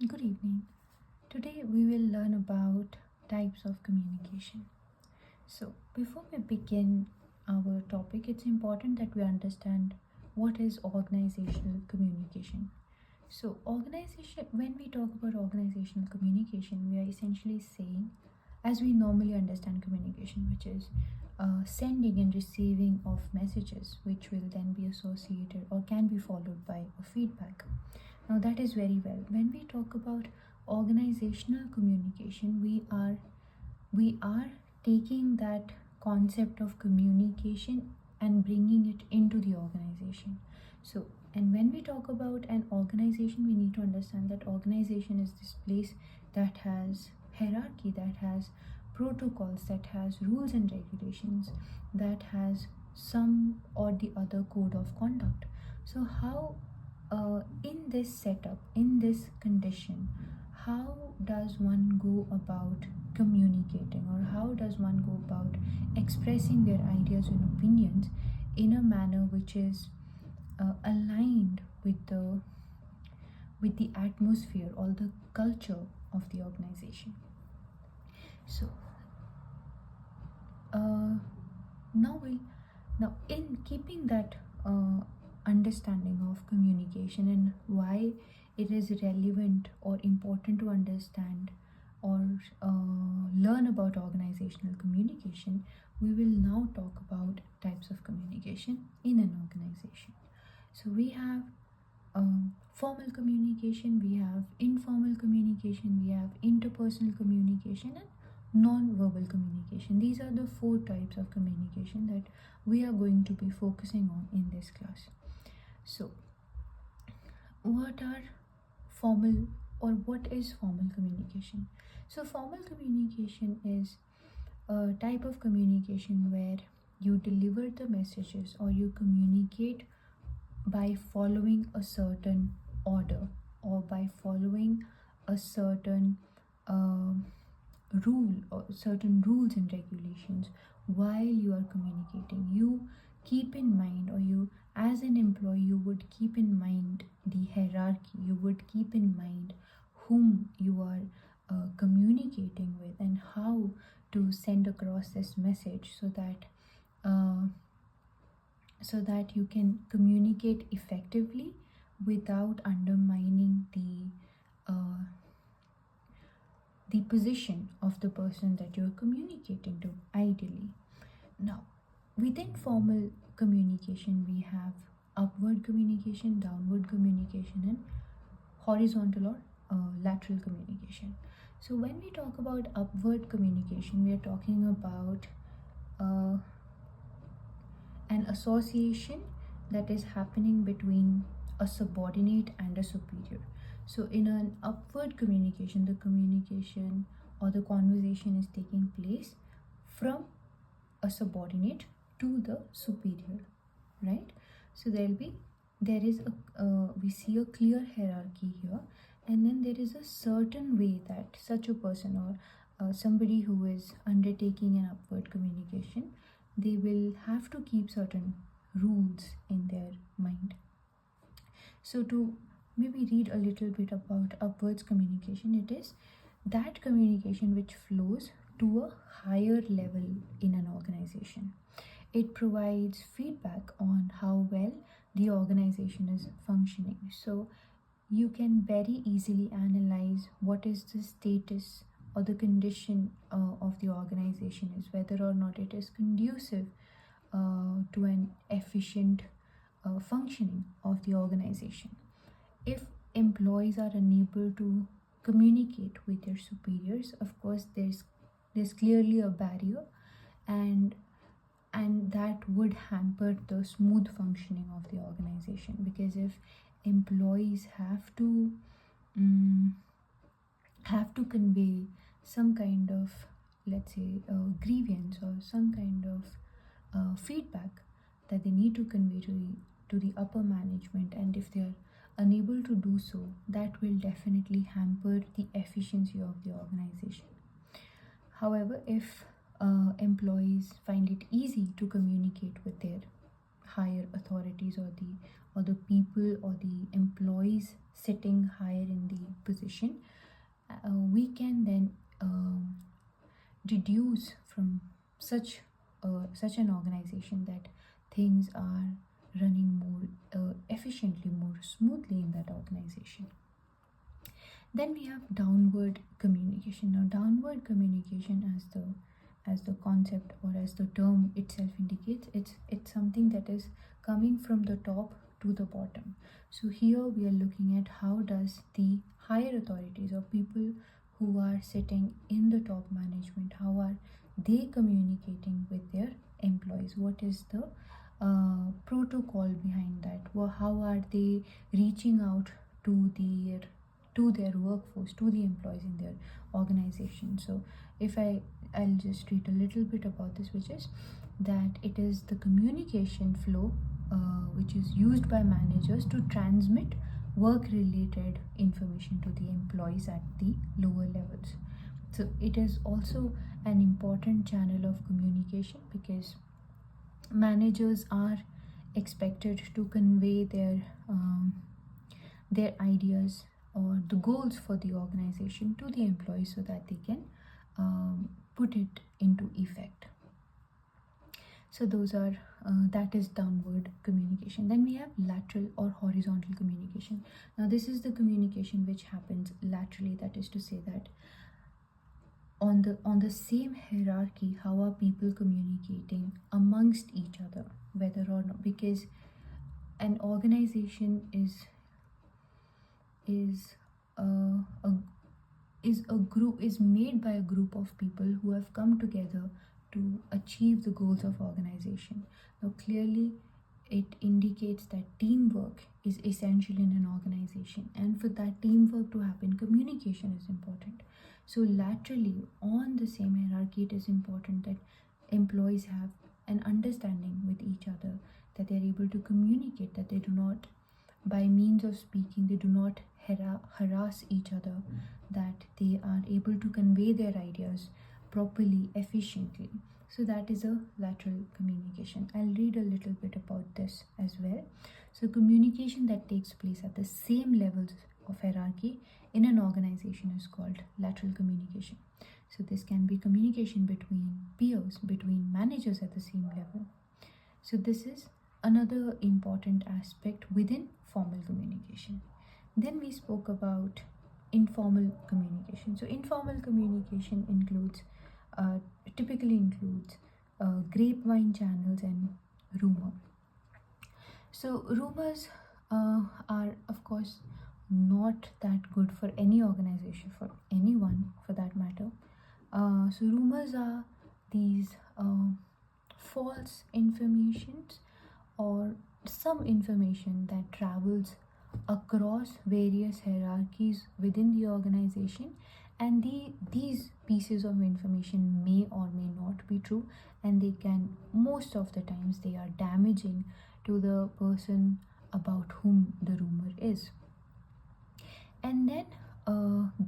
Good evening. Today we will learn about types of communication. So, before we begin our topic, it's important that we understand what is organizational communication. So, organization, when we talk about organizational communication, we are essentially saying, as we normally understand communication, which is sending and receiving of messages, which will then be associated or can be followed by a feedback. Now, that is very well. When we talk about organizational communication, we are taking that concept of communication and bringing it into the organization. So, and when we talk about an organization, we need to understand that organization is this place that has hierarchy, that has protocols, that has rules and regulations, that has some or the other code of conduct. So how in this setup, in this condition, how does one go about communicating, or how does one go about expressing their ideas and opinions in a manner which is aligned with the atmosphere or the culture of the organization? So now in keeping that understanding of communication and why it is relevant or important to understand or learn about organizational communication, we will now talk about types of communication in an organization. So we have formal communication, we have informal communication, we have interpersonal communication, and non-verbal communication. These are the four types of communication that we are going to be focusing on in this class. So what are formal, or what is formal communication? So formal communication is a type of communication where you deliver the messages or you communicate by following a certain order or by following a certain rule or certain rules and regulations. While you are communicating, you keep in mind, or you as an employee, you would keep in mind the hierarchy, you would keep in mind whom you are communicating with and how to send across this message so that you can communicate effectively without undermining the position of the person that you're communicating to, ideally. Now, within formal communication, we have upward communication, downward communication, and horizontal or lateral communication. So when we talk about upward communication, we are talking about an association that is happening between a subordinate and a superior. So in an upward communication, the communication or the conversation is taking place from a subordinate to the superior, right? So we see a clear hierarchy here, and then there is a certain way that such a person or somebody who is undertaking an upward communication, they will have to keep certain rules in their mind. So to maybe read a little bit about upwards communication, it is that communication which flows to a higher level in an organization. It provides feedback on how well the organization is functioning. So you can very easily analyze what is the status or the condition of the organization is, whether or not it is conducive to an efficient functioning of the organization. If employees are unable to communicate with their superiors, of course there's clearly a barrier, and that would hamper the smooth functioning of the organization, because if employees have to convey some kind of, let's say, grievance or some kind of feedback that they need to convey to the upper management, and if they are unable to do so, that will definitely hamper the efficiency of the organization. However, if employees find it easy to communicate with their higher authorities or the people or the employees sitting higher in the position, we can then deduce from such an organization that things are running more efficiently, more smoothly in that organization. Then we have downward communication. Now, downward communication, as the concept or as the term itself indicates, it's something that is coming from the top to the bottom. So here we are looking at how does the higher authorities or people who are sitting in the top management, how are they communicating with their employees? What is the protocol behind that? How are they reaching out to their workforce, to the employees in their organization? So if I'll just read a little bit about this, which is that it is the communication flow which is used by managers to transmit work related information to the employees at the lower levels. So it is also an important channel of communication because managers are expected to convey their ideas or the goals for the organization to the employees so that they can put it into effect. So those are that is downward communication. Then we have lateral or horizontal communication. Now this is the communication which happens laterally, that is to say that on the same hierarchy, how are people communicating amongst each other, whether or not, because an organization is made by a group of people who have come together to achieve the goals of organization. Now clearly it indicates that teamwork is essential in an organization, and for that teamwork to happen, communication is important. So laterally on the same hierarchy, it is important that employees have an understanding with each other, that they're able to communicate, that they do not, by means of speaking, they do not harass each other, that they are able to convey their ideas properly, efficiently. So that is a lateral communication. I'll read a little bit about this as well. So communication that takes place at the same levels of hierarchy in an organization is called lateral communication. So this can be communication between peers, between managers at the same level. So this is another important aspect within formal communication. Then we spoke about informal communication. So informal communication typically includes grapevine channels and rumor. So rumors are of course not that good for any organization, for anyone for that matter. So rumors are these false informations or some information that travels across various hierarchies within the organization, and these pieces of information may or may not be true, and they can, most of the times they are damaging to the person about whom the rumor is. And then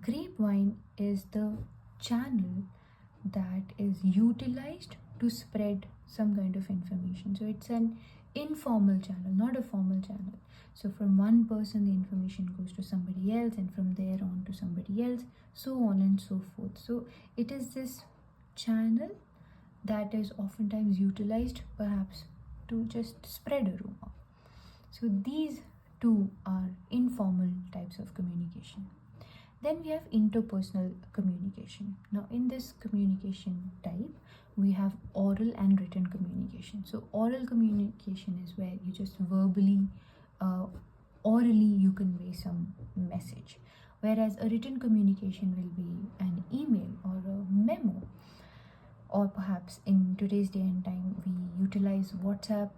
grapevine is the channel that is utilized to spread some kind of information. So it's an informal channel, not a formal channel. So from one person the information goes to somebody else, and from there on to somebody else, so on and so forth. So it is this channel that is oftentimes utilized perhaps to just spread a rumor. So these two are informal types of communication. Then we have interpersonal communication. Now in this communication type, we have oral and written communication. So oral communication is where you just verbally, orally you convey some message, whereas a written communication will be an email or a memo, or perhaps in today's day and time we utilize WhatsApp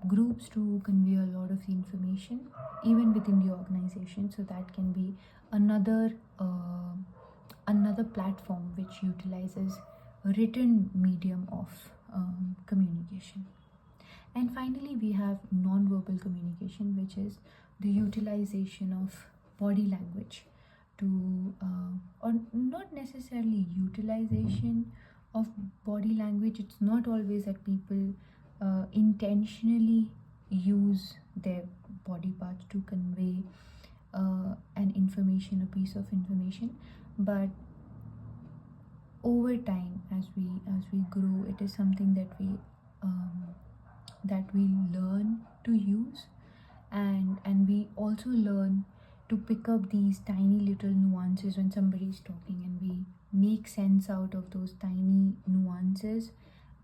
groups to convey a lot of information even within the organization. So that can be another platform which utilizes a written medium of communication. And finally we have non-verbal communication, which is the utilization of body language to or not necessarily utilization of body language. It's not always that people intentionally use their body parts to convey an information, a piece of information. But over time, as we grow, it is something that we learn to use, and we also learn to pick up these tiny little nuances when somebody is talking, and we make sense out of those tiny nuances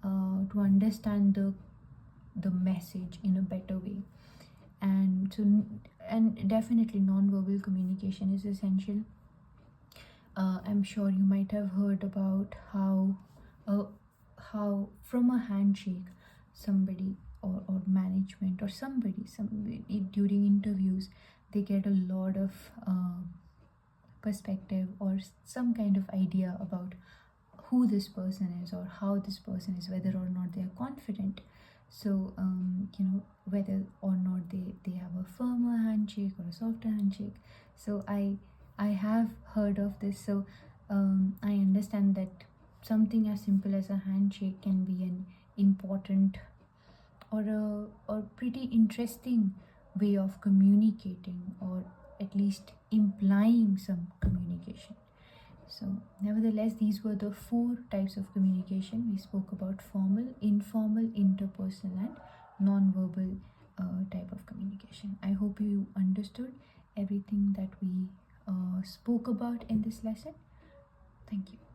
to understand the message in a better way. And definitely non-verbal communication is essential. I'm sure you might have heard about uh, how from a handshake somebody, or management, or somebody during interviews, they get a lot of perspective, or some kind of idea about who this person is, or how this person is, whether or not they are confident. So whether or not they have a firmer handshake or a softer handshake. So I have heard of this. So I understand that something as simple as a handshake can be an important, or pretty interesting way of communicating, or at least implying some communication. So, nevertheless, these were the 4 types of communication. We spoke about formal, informal, interpersonal, and non-verbal type of communication. I hope you understood everything that we spoke about in this lesson. Thank you.